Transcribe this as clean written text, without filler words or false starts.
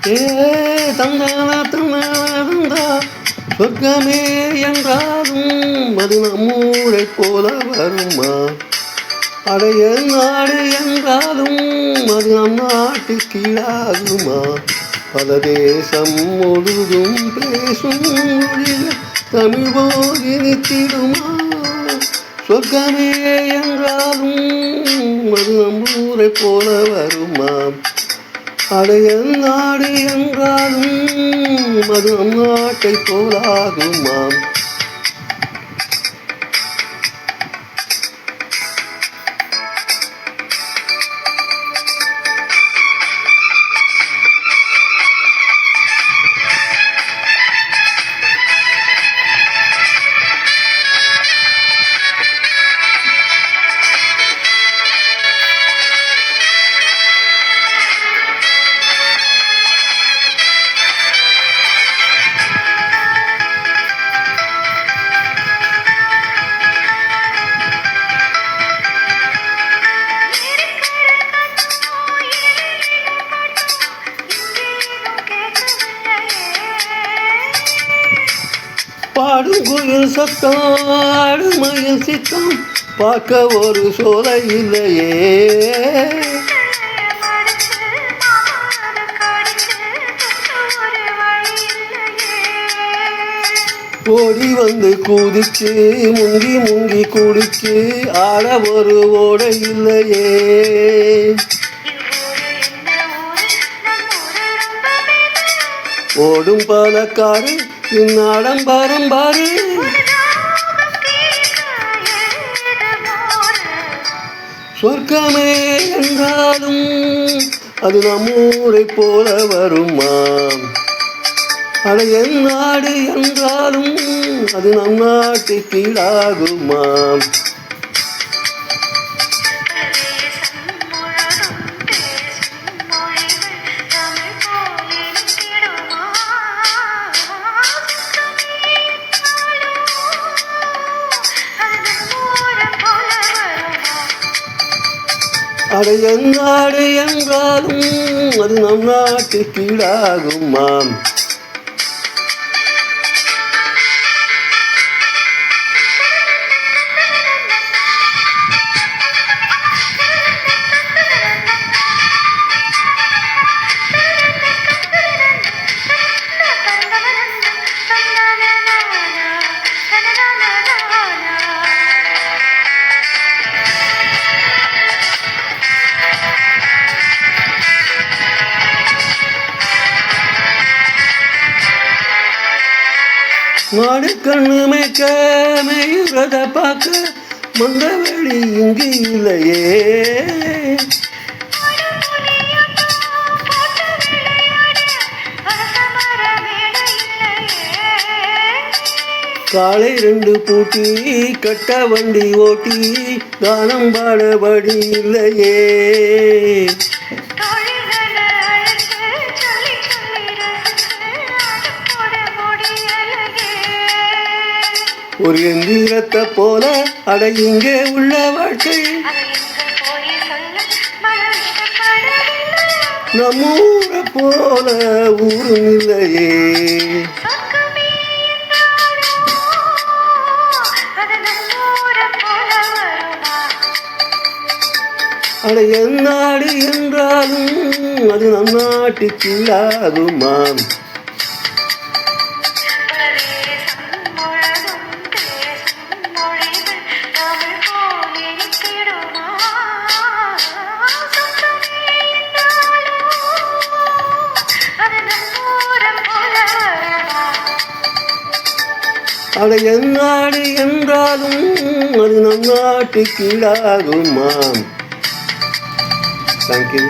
ஏ தந்தானா தந்தானா சொர்க்கமே என்றாலும் அது நம்மூரை போல வருமா? அடைய நாடு என்றாலும் அது நம் நாட்டு கீழாகுமா? பல தேசம் முழுதும் பேசும் மொழிகள் தமிழ் போதி நித்திடுமா? சொர்க்கமே என்றாலும் அது நம்மூரை போல வருமா? அடைய நாடு என்றாலும் அது நம் நாட்டை போலாகுமாம். பாடும் குயில் சத்தம் ஆடுமயில் சித்தம் பார்க்க ஒரு சோலை இல்லையே. ஓடி வந்து குதிச்சு முங்கி முங்கி குடிச்சு ஆட ஒரு ஓடை இல்லையே. ஓடும் பாலக்காரு பின்னாடம் பாரு சொர்க்கமே என்றாலும் அது நம்மூரை போல வருமா? அடைய நாடு என்றாலும் அது நம் நாட்டு கீழாகுமாம். அடைய நாடு என்றாலும் அது நம் நாட்டு கீழாகுமாம். மாடு கண்ணு மேய்க்க மேயுறத பார்க்க மந்தவெளி இங்கு இல்லையே. காலை 2 பூட்டி கட்ட வண்டி ஓட்டி கானம் பாடபடி இல்லையே. ஒரு எந்திரத்தை போல அட இங்கே உள்ள வாழ்க்கை நம்மூரை போல ஊரும் இல்லையே. அட எந்நாடு என்றாலும் அது நம் நாட்டு கீழாகுமாம். அட எந்நாடு என்றாலும் அது நம் நாட்டு கீழாகுமாம். தேங்க்யூ.